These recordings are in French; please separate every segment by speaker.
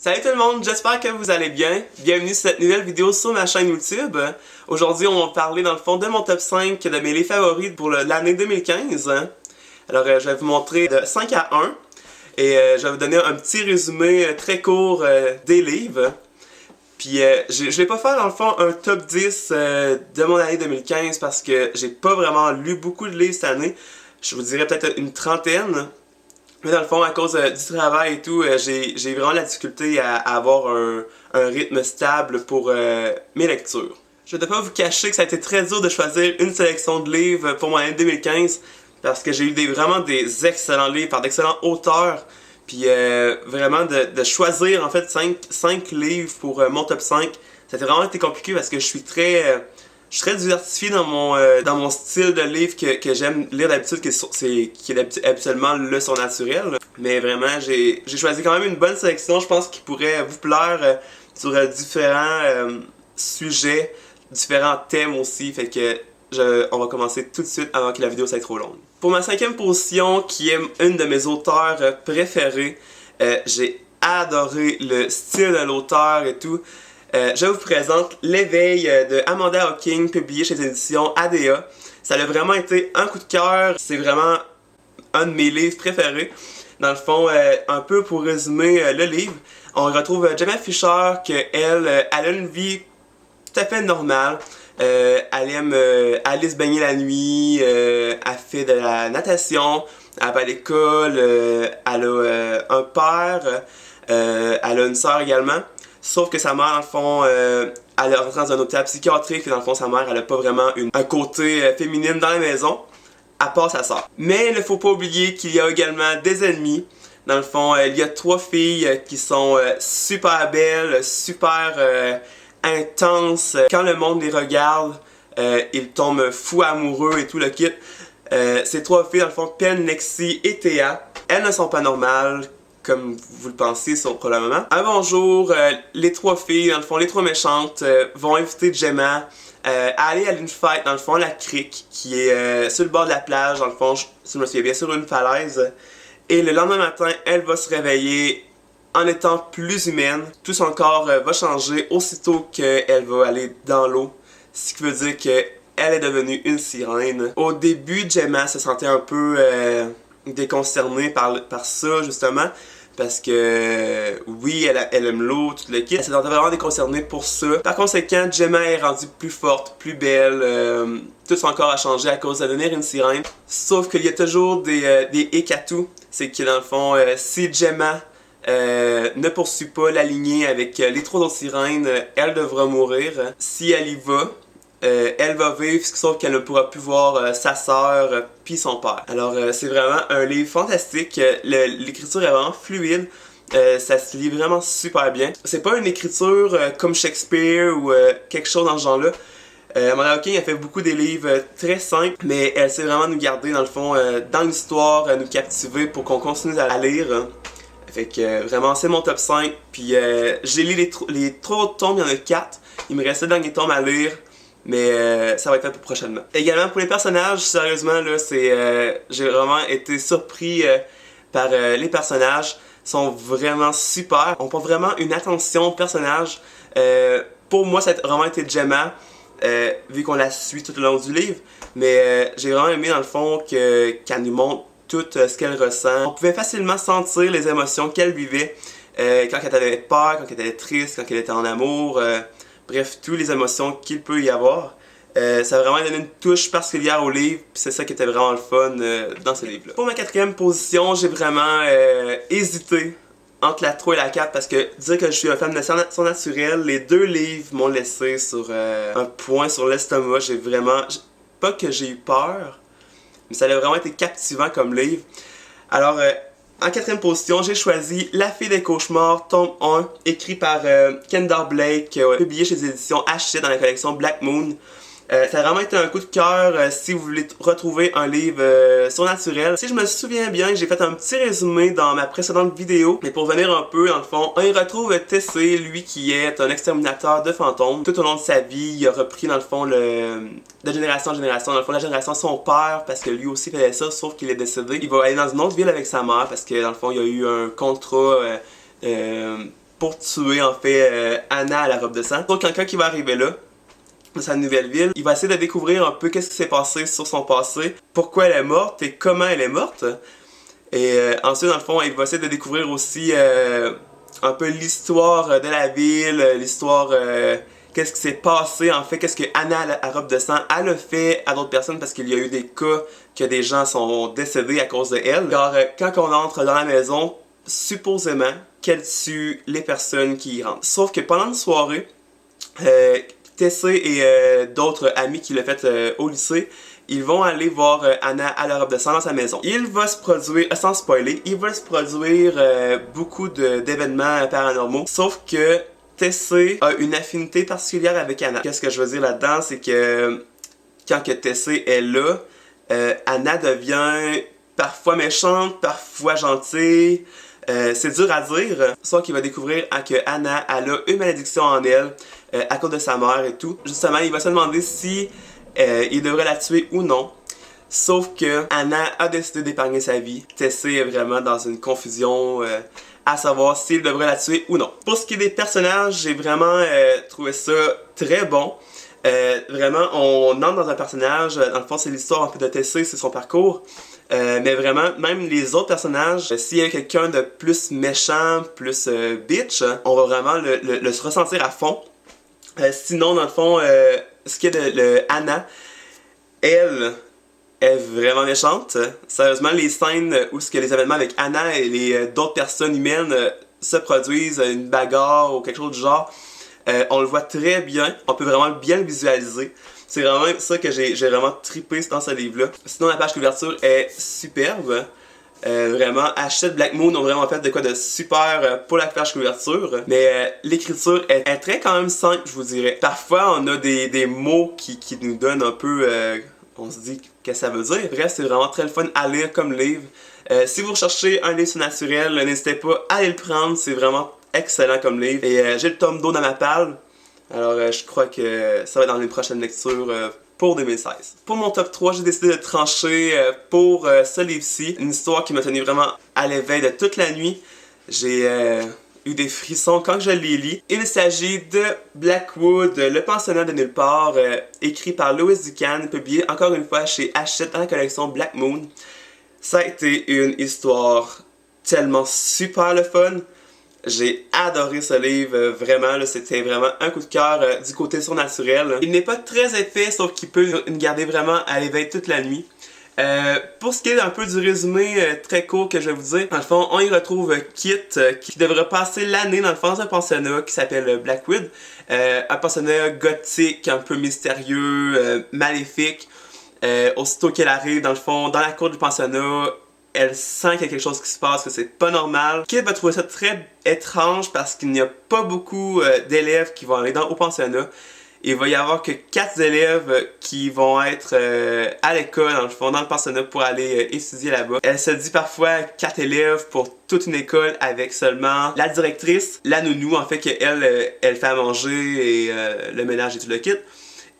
Speaker 1: Salut tout le monde, j'espère que vous allez bien. Bienvenue sur cette nouvelle vidéo sur ma chaîne YouTube. Aujourd'hui, on va parler dans le fond de mon top 5 de mes livres favoris pour l'année 2015. Alors, je vais vous montrer de 5 à 1 et je vais vous donner un petit résumé très court des livres. Puis, je vais pas faire dans le fond un top 10 de mon année 2015 parce que j'ai pas vraiment lu beaucoup de livres cette année. Je vous dirais peut-être une trentaine. Mais dans le fond, à cause du travail et tout, j'ai vraiment la difficulté à avoir un rythme stable pour mes lectures. Je ne vais pas vous cacher que ça a été très dur de choisir une sélection de livres pour mon année 2015 parce que j'ai eu vraiment des excellents livres par d'excellents auteurs. Puis vraiment de choisir en fait 5 livres pour mon top 5, ça a vraiment été compliqué parce que je suis très diversifié dans mon style de livre que j'aime lire d'habitude, qui est habituellement le surnaturel. Mais vraiment, j'ai choisi quand même une bonne sélection, je pense, qui pourrait vous plaire sur différents sujets, différents thèmes aussi. Fait que on va commencer tout de suite avant que la vidéo soit trop longue. Pour ma 5e position, qui est une de mes auteurs préférés, j'ai adoré le style de l'auteur et tout. Je vous présente L'éveil de Amanda Hocking, publié chez les éditions ADA. Ça a vraiment été un coup de cœur, c'est vraiment un de mes livres préférés. Dans le fond, un peu pour résumer le livre, on retrouve Gemma Fisher, qu'elle a une vie tout à fait normale. Elle aime aller se baigner la nuit, elle fait de la natation, elle va à l'école, elle a un père, elle a une sœur également. Sauf que sa mère, dans le fond, elle est rentrée dans un hôpital psychiatrique et dans le fond, sa mère, elle a pas vraiment un côté féminine dans la maison, à part sa sœur. Mais il ne faut pas oublier qu'il y a également des ennemis. Dans le fond, il y a 3 filles qui sont super belles, super intenses. Quand le monde les regarde, ils tombent fous amoureux et tout le kit. Ces 3 filles, dans le fond, Pen, Lexi et Théa, elles ne sont pas normales, comme vous le pensez pour le moment. Un bonjour, les 3 filles, dans le fond, les 3 méchantes, vont inviter Gemma à aller à une fête, dans le fond, la crique, qui est sur le bord de la plage, dans le fond, si je me souviens bien, sur une falaise. Et le lendemain matin, elle va se réveiller en étant plus humaine. Tout son corps va changer aussitôt qu'elle va aller dans l'eau, ce qui veut dire qu'elle est devenue une sirène. Au début, Gemma se sentait un peu déconcernée par ça, justement. Parce que, oui, elle aime l'eau, tout le kit. Elle s'est vraiment déconcernée pour ça. Par conséquent, Gemma est rendue plus forte, plus belle. Tout son corps a changé à cause de devenir une sirène. Sauf qu'il y a toujours des hic à tout. C'est que, dans le fond, si Gemma ne poursuit pas la lignée avec les 3 autres sirènes, elle devra mourir. Si elle y va, elle va vivre, sauf qu'elle ne pourra plus voir sa sœur puis son père. Alors c'est vraiment un livre fantastique, l'écriture est vraiment fluide, ça se lit vraiment super bien. C'est pas une écriture comme Shakespeare ou quelque chose dans ce genre-là. Amanda Hocking a fait beaucoup des livres très simples, mais elle sait vraiment nous garder dans le fond dans l'histoire, nous captiver pour qu'on continue à lire. Fait que vraiment c'est mon top 5, puis j'ai lu les 3 autres tomes, il y en a 4, il me restait le dernier tome à lire. Mais ça va être fait pour prochainement. Également pour les personnages, sérieusement là, j'ai vraiment été surpris par les personnages. Ils sont vraiment super. On porte vraiment une attention aux personnages. Pour moi, ça a vraiment été Gemma, vu qu'on la suit tout au long du livre. Mais j'ai vraiment aimé dans le fond qu'elle nous montre tout ce qu'elle ressent. On pouvait facilement sentir les émotions qu'elle vivait quand elle avait peur, quand elle était triste, quand elle était en amour. Bref, toutes les émotions qu'il peut y avoir. Ça a vraiment donné une touche particulière au livre, puis c'est ça qui était vraiment le fun dans ce livre-là. Pour ma 4e position, j'ai vraiment hésité entre la 3 et la 4 parce que dire que je suis un fan de surnaturel, les 2 livres m'ont laissé sur un point sur l'estomac. J'ai vraiment... Pas que j'ai eu peur, mais ça a vraiment été captivant comme livre. Alors... en 4e position, j'ai choisi La fille des cauchemars, tome 1, écrit par Kendall Blake, publié chez les éditions Hachette dans la collection Black Moon. Ça a vraiment été un coup de cœur si vous voulez retrouver un livre surnaturel. Si je me souviens bien, j'ai fait un petit résumé dans ma précédente vidéo, mais pour venir un peu, dans le fond, on y retrouve Tessé, lui qui est un exterminateur de fantômes. Tout au long de sa vie, il a repris dans le fond de génération en génération, dans le fond la génération de son père, parce que lui aussi faisait ça, sauf qu'il est décédé. Il va aller dans une autre ville avec sa mère, parce que dans le fond, il y a eu un contrat pour tuer en fait Anna à la robe de sang. Donc quelqu'un qui va arriver là, dans sa nouvelle ville, il va essayer de découvrir un peu qu'est-ce qui s'est passé sur son passé, pourquoi elle est morte et comment elle est morte. Et ensuite, dans le fond, il va essayer de découvrir aussi un peu l'histoire de la ville, l'histoire, qu'est-ce qui s'est passé, en fait, qu'est-ce que Anna, à robe de sang, elle a fait à d'autres personnes parce qu'il y a eu des cas que des gens sont décédés à cause de elle. Car quand on entre dans la maison, supposément qu'elle tue les personnes qui y rentrent. Sauf que pendant une soirée, Tessé et d'autres amis qui l'ont fait au lycée, ils vont aller voir Anna à la robe de sang dans sa maison. Il va se produire, sans spoiler, il va se produire beaucoup d'événements paranormaux, sauf que Tessé a une affinité particulière avec Anna. Qu'est-ce que je veux dire là-dedans, c'est que quand que Tessé est là, Anna devient parfois méchante, parfois gentille. C'est dur à dire, sauf qu'il va découvrir que Anna elle a une malédiction en elle à cause de sa mère et tout. Justement, il va se demander si il devrait la tuer ou non. Sauf que Anna a décidé d'épargner sa vie. Tessé est vraiment dans une confusion à savoir s'il devrait la tuer ou non. Pour ce qui est des personnages, j'ai vraiment trouvé ça très bon. Vraiment, on entre dans un personnage, dans le fond c'est l'histoire un peu de Tessé, c'est son parcours. Mais vraiment, même les autres personnages, s'il y a quelqu'un de plus méchant, plus bitch, on va vraiment le se ressentir à fond. Sinon, dans le fond, ce qui est de Anna, elle est vraiment méchante. Sérieusement, les scènes où ce que les événements avec Anna et les d'autres personnes humaines se produisent, une bagarre ou quelque chose du genre, on le voit très bien, on peut vraiment bien le visualiser. C'est vraiment ça que j'ai vraiment trippé dans ce livre-là. Sinon, la page couverture est superbe. Vraiment, Hachette Black Moon ont vraiment fait de quoi de super pour la page couverture. Mais l'écriture est très quand même simple, je vous dirais. Parfois, on a des mots qui nous donnent un peu... on se dit qu'est-ce que ça veut dire. Bref, c'est vraiment très le fun à lire comme livre. Si vous recherchez un livre surnaturel, n'hésitez pas à aller le prendre. C'est vraiment excellent comme livre. Et j'ai le tome d'eau dans ma palle. Alors, je crois que ça va être dans les prochaines lectures pour 2016. Pour mon top 3, j'ai décidé de trancher pour ce livre-ci. Une histoire qui m'a tenu vraiment à l'éveil de toute la nuit. J'ai eu des frissons quand je l'ai lu. Il s'agit de Blackwood, le pensionnat de nulle part, écrit par Lewis Ducan, publié encore une fois chez Hachette dans la collection Black Moon. Ça a été une histoire tellement super le fun. J'ai adoré ce livre, vraiment, c'était vraiment un coup de cœur du côté surnaturel. Il n'est pas très épais, sauf qu'il peut nous garder vraiment à l'éveil toute la nuit. Pour ce qui est un peu du résumé très court que je vais vous dire, dans le fond, on y retrouve Kit qui devrait passer l'année dans le fond d'un pensionnat qui s'appelle Blackwood. Un pensionnat gothique, un peu mystérieux, maléfique. Aussitôt qu'elle arrive, dans le fond, dans la cour du pensionnat, elle sent qu'il y a quelque chose qui se passe, que c'est pas normal. Kit va trouver ça très étrange parce qu'il n'y a pas beaucoup d'élèves qui vont aller au pensionnat. Il va y avoir que 4 élèves qui vont être à l'école, dans le fond, dans le pensionnat pour aller étudier là-bas. Elle se dit parfois 4 élèves pour toute une école avec seulement la directrice, la nounou, en fait, qu'elle elle fait à manger et le ménage et tout le kit.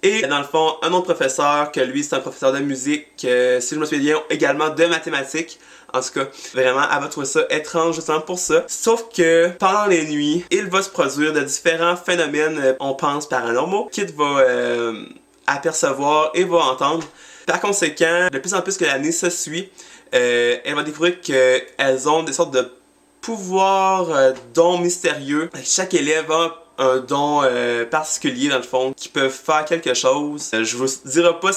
Speaker 1: Et dans le fond, un autre professeur, que lui c'est un professeur de musique, si je me souviens bien, également de mathématiques. En tout cas, vraiment, elle va trouver ça étrange justement pour ça. Sauf que pendant les nuits, il va se produire de différents phénomènes, on pense paranormaux, Kit va apercevoir et va entendre. Par conséquent, de plus en plus que l'année se suit, elle va découvrir qu'elles ont des sortes de pouvoirs, dons mystérieux. Chaque élève a un don particulier dans le fond qui peuvent faire quelque chose. Je vous dirai pas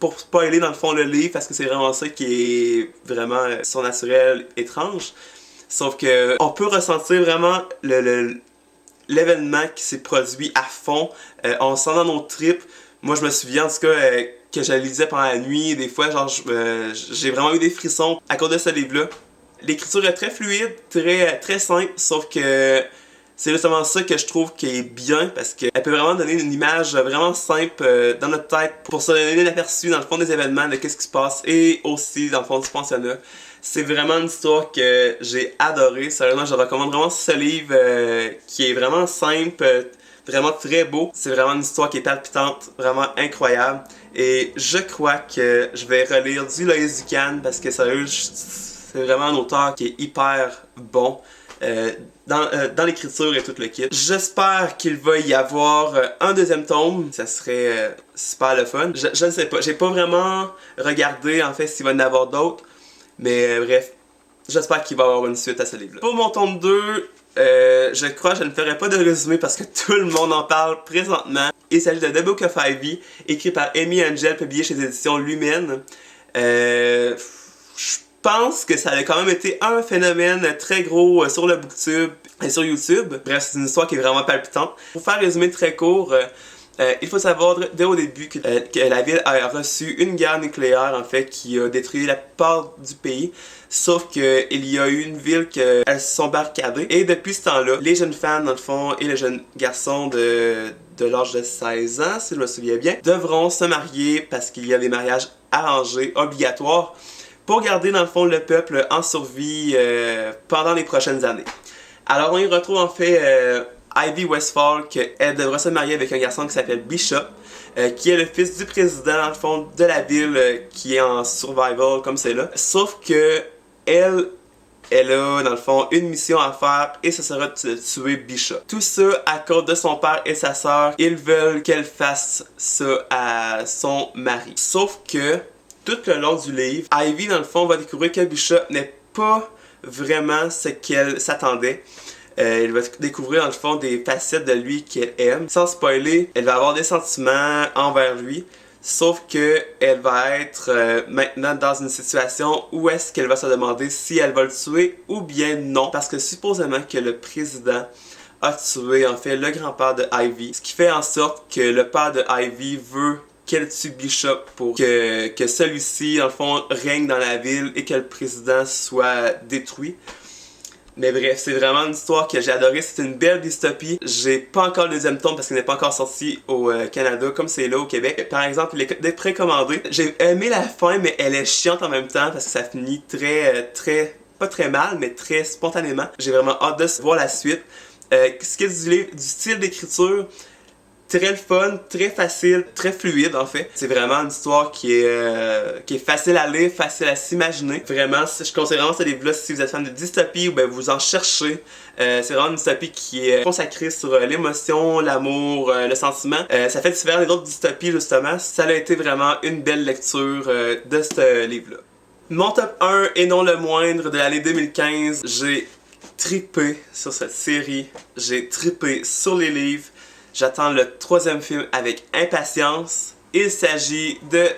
Speaker 1: pour spoiler dans le fond le livre parce que c'est vraiment ça qui est vraiment surnaturel, étrange. Sauf que on peut ressentir vraiment l'événement qui s'est produit à fond. On sent dans nos tripes. Moi je me souviens en tout cas que je le lisais pendant la nuit. Des fois genre j'ai vraiment eu des frissons à cause de ce livre-là. L'écriture est très fluide, très simple, sauf que c'est justement ça que je trouve qui est bien parce qu'elle peut vraiment donner une image vraiment simple dans notre tête pour se donner un aperçu dans le fond des événements de qu'est-ce qui se passe et aussi dans le fond du pensionnat. C'est vraiment une histoire que j'ai adorée. Sérieusement, je recommande vraiment ce livre qui est vraiment simple, vraiment très beau. C'est vraiment une histoire qui est palpitante, vraiment incroyable. Et je crois que je vais relire du Lewis Ducan parce que sérieux, c'est vraiment un auteur qui est hyper bon. dans l'écriture et tout le kit. J'espère qu'il va y avoir un deuxième tome, ça serait super le fun. Je ne sais pas, j'ai pas vraiment regardé en fait s'il va y en avoir d'autres, mais bref, j'espère qu'il va y avoir une suite à ce livre-là. Pour mon tome 2, je crois que je ne ferai pas de résumé parce que tout le monde en parle présentement. Il s'agit de The Book of Ivy, écrit par Amy Angel, publié chez les éditions Lumen. Je pense que ça a quand même été un phénomène très gros sur le booktube et sur YouTube. Bref, c'est une histoire qui est vraiment palpitante. Pour faire un résumé très court, il faut savoir dès au début que la ville a reçu une guerre nucléaire en fait qui a détruit la plupart du pays. Sauf qu'il y a eu une ville qu'elles se sont barricadées. Et depuis ce temps-là, les jeunes femmes dans le fond et les jeunes garçons de l'âge de 16 ans, si je me souviens bien, devront se marier parce qu'il y a des mariages arrangés, obligatoires, pour garder dans le fond le peuple en survie pendant les prochaines années. Alors on y retrouve en fait Ivy Westfall, qu'elle devra se marier avec un garçon qui s'appelle Bishop, qui est le fils du président dans le fond de la ville qui est en survival comme c'est là. Sauf que elle a dans le fond une mission à faire et ce sera de tuer Bishop. Tout ça à cause de son père et sa sœur. Ils veulent qu'elle fasse ça à son mari. Sauf que tout le long du livre, Ivy dans le fond va découvrir que Bishop n'est pas vraiment ce qu'elle s'attendait. Elle va découvrir dans le fond des facettes de lui qu'elle aime. Sans spoiler, elle va avoir des sentiments envers lui. Sauf que elle va être maintenant dans une situation où est-ce qu'elle va se demander si elle va le tuer ou bien non. Parce que supposément que le président a tué en fait le grand-père de Ivy. Ce qui fait en sorte que le père de Ivy veut qu'elle tue Bishop pour que celui-ci, dans le fond, règne dans la ville et que le président soit détruit. Mais bref, c'est vraiment une histoire que j'ai adorée. C'est une belle dystopie. J'ai pas encore le deuxième tome parce qu'il n'est pas encore sorti au Canada comme c'est là au Québec. Par exemple, il est précommandé. J'ai aimé la fin, mais elle est chiante en même temps parce que ça finit pas très mal, mais très spontanément. J'ai vraiment hâte de voir la suite. Ce qui est du style d'écriture, très le fun, très facile, très fluide en fait. C'est vraiment une histoire qui est facile à lire, facile à s'imaginer. Vraiment, je conseille vraiment ce livre-là si vous êtes fan de dystopie ou ben vous en cherchez. C'est vraiment une dystopie qui est consacrée sur l'émotion, l'amour, le sentiment. Ça fait différent des autres dystopies justement. Ça a été vraiment une belle lecture de ce livre-là. Mon top 1 et non le moindre de l'année 2015, j'ai trippé sur cette série, j'ai trippé sur les livres. J'attends le troisième film avec impatience. Il s'agit de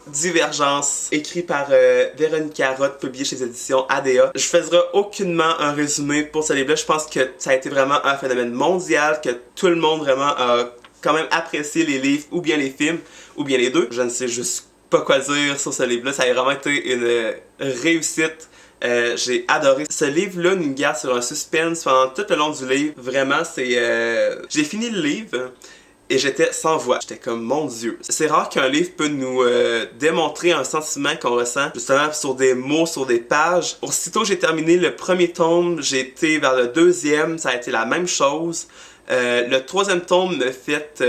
Speaker 1: Divergence, écrit par Véronica Roth, publié chez les éditions ADA. Je ferai aucunement un résumé pour ce livre-là. Je pense que ça a été vraiment un phénomène mondial, que tout le monde vraiment a quand même apprécié les livres, ou bien les films, ou bien les deux. Je ne sais juste pas quoi dire sur ce livre-là. Ça a vraiment été une réussite. J'ai adoré. Ce livre-là nous garde sur un suspense pendant tout le long du livre. Vraiment, c'est... J'ai fini le livre et j'étais sans voix. J'étais comme, mon Dieu. C'est rare qu'un livre peut nous démontrer un sentiment qu'on ressent, justement sur des mots, sur des pages. Aussitôt j'ai terminé le premier tome, j'ai été vers le deuxième, ça a été la même chose. Le troisième tome me fait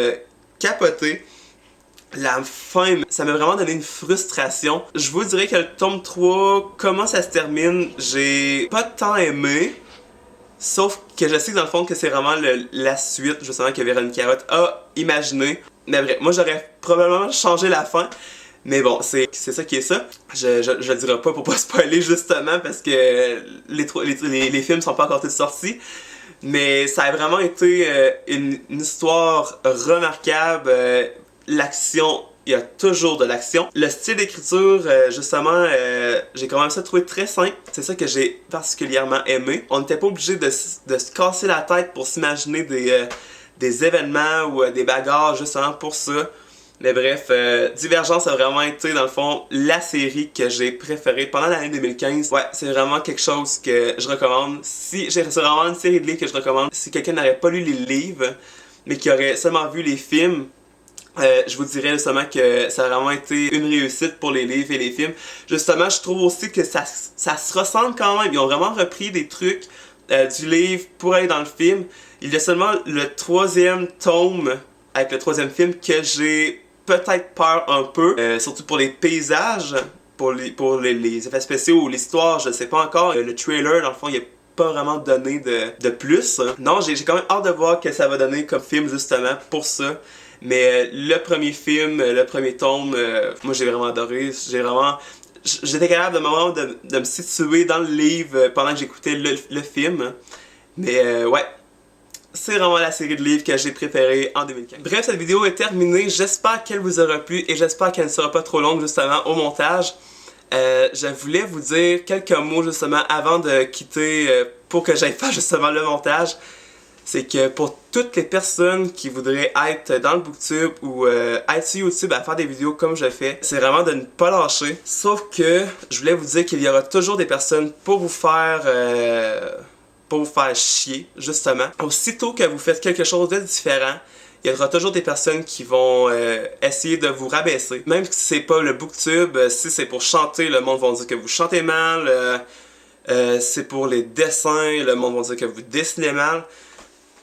Speaker 1: capoter. La fin, ça m'a vraiment donné une frustration. Je vous dirais que le tome 3, comment ça se termine, j'ai pas tant aimé. Sauf que je sais que dans le fond que c'est vraiment la suite, justement, que Véronica Roth a imaginé. Mais bref, moi j'aurais probablement changé la fin. Mais bon, c'est ça qui est ça. Je le dirai pas pour pas spoiler justement parce que les films sont pas encore tous sortis. Mais ça a vraiment été une histoire remarquable. L'action, il y a toujours de l'action. Le style d'écriture, justement, j'ai quand même ça trouvé très simple. C'est ça que j'ai particulièrement aimé. On n'était pas obligé de se casser la tête pour s'imaginer des événements ou des bagarres justement pour ça. Mais bref, Divergence a vraiment été, dans le fond, la série que j'ai préférée pendant l'année 2015. Ouais, c'est vraiment quelque chose que je recommande. C'est vraiment une série de livres que je recommande. Si quelqu'un n'aurait pas lu les livres, mais qui aurait seulement vu les films, je vous dirais justement que ça a vraiment été une réussite pour les livres et les films. Justement, je trouve aussi que ça se ressemble quand même. Ils ont vraiment repris des trucs du livre pour aller dans le film. Il y a seulement le troisième tome avec le troisième film que j'ai peut-être peur un peu. Surtout pour les paysages, pour les effets spéciaux ou l'histoire, je sais pas encore. Le trailer, dans le fond, il y a pas vraiment donné de plus. Non, j'ai quand même hâte de voir que ça va donner comme film justement pour ça. Mais le premier film, le premier tome, moi j'ai vraiment adoré. J'étais capable de me situer dans le livre pendant que j'écoutais le film. Mais ouais, c'est vraiment la série de livres que j'ai préférée en 2015. Bref, cette vidéo est terminée. J'espère qu'elle vous aura plu et j'espère qu'elle ne sera pas trop longue justement au montage. Je voulais vous dire quelques mots justement avant de quitter pour que j'aille faire justement le montage. C'est que pour toutes les personnes qui voudraient être dans le booktube ou être sur YouTube à faire des vidéos comme je fais, c'est vraiment de ne pas lâcher. Sauf que je voulais vous dire qu'il y aura toujours des personnes pour vous faire chier, justement. Aussitôt que vous faites quelque chose de différent, il y aura toujours des personnes qui vont essayer de vous rabaisser. Même si c'est pas le booktube, si c'est pour chanter, le monde va dire que vous chantez mal. C'est pour les dessins, le monde va dire que vous dessinez mal.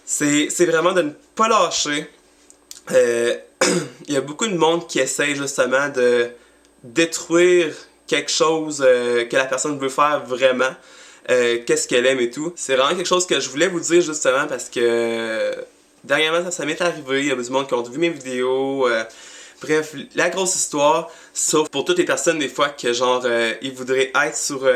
Speaker 1: C'est vraiment de ne pas lâcher. Il y a beaucoup de monde qui essaye justement de détruire quelque chose que la personne veut faire vraiment. Qu'est-ce qu'elle aime et tout. C'est vraiment quelque chose que je voulais vous dire justement parce que dernièrement ça m'est arrivé. Il y a du monde qui ont vu mes vidéos. Bref, la grosse histoire. Sauf pour toutes les personnes des fois que genre ils voudraient être sur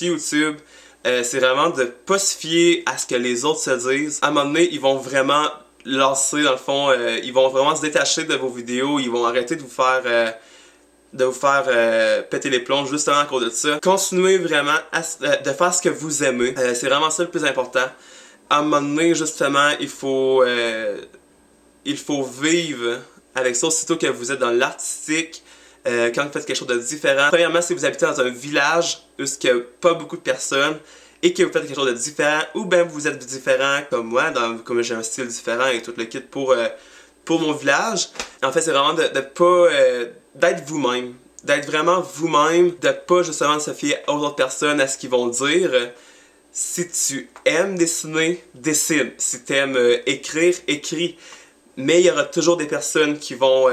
Speaker 1: YouTube. C'est vraiment de pas se fier à ce que les autres se disent. À un moment donné, ils vont vraiment lancer dans le fond, ils vont vraiment se détacher de vos vidéos, ils vont arrêter de vous faire péter les plombs justement à cause de ça. Continuez vraiment de faire ce que vous aimez. C'est vraiment ça le plus important. À un moment donné, justement, il faut vivre avec ça aussitôt que vous êtes dans l'artistique. Quand vous faites quelque chose de différent. Premièrement, si vous habitez dans un village où il n'y a pas beaucoup de personnes et que vous faites quelque chose de différent, ou bien vous êtes différent comme moi, comme j'ai un style différent et tout le kit pour mon village. En fait, c'est vraiment d'être vous-même. D'être vraiment vous-même, de pas justement se fier aux autres personnes, à ce qu'ils vont dire. Si tu aimes dessiner, dessine. Si tu aimes écrire, écris. Mais il y aura toujours des personnes qui vont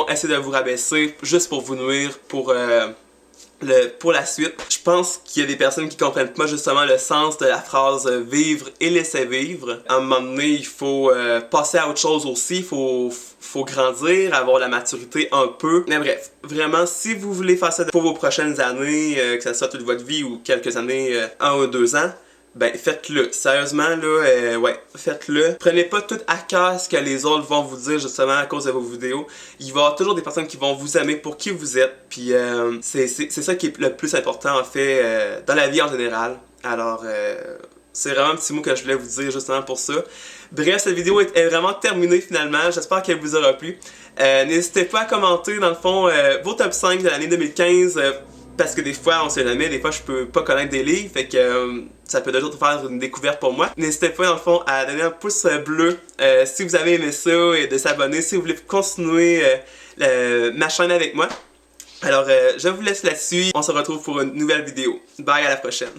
Speaker 1: essayer de vous rabaisser juste pour vous nuire pour la suite. Je pense qu'il y a des personnes qui comprennent pas justement le sens de la phrase vivre et laisser vivre. À un moment donné, il faut passer à autre chose aussi, il faut grandir, avoir la maturité un peu. Mais bref, vraiment, si vous voulez faire ça pour vos prochaines années, que ce soit toute votre vie ou quelques années, 1 ou 2 ans, ben faites-le. Sérieusement, là, ouais, faites-le. Prenez pas tout à cœur ce que les autres vont vous dire justement à cause de vos vidéos. Il va y avoir toujours des personnes qui vont vous aimer pour qui vous êtes. Puis c'est ça qui est le plus important en fait dans la vie en général. Alors c'est vraiment un petit mot que je voulais vous dire justement pour ça. Bref, cette vidéo est vraiment terminée finalement. J'espère qu'elle vous aura plu. N'hésitez pas à commenter dans le fond vos top 5 de l'année 2015. Parce que des fois, on sait jamais, des fois je peux pas connaître des livres, fait que ça peut déjà faire une découverte pour moi. N'hésitez pas dans le fond à donner un pouce bleu si vous avez aimé ça et de s'abonner si vous voulez continuer ma chaîne avec moi. Alors je vous laisse là-dessus, on se retrouve pour une nouvelle vidéo. Bye, à la prochaine.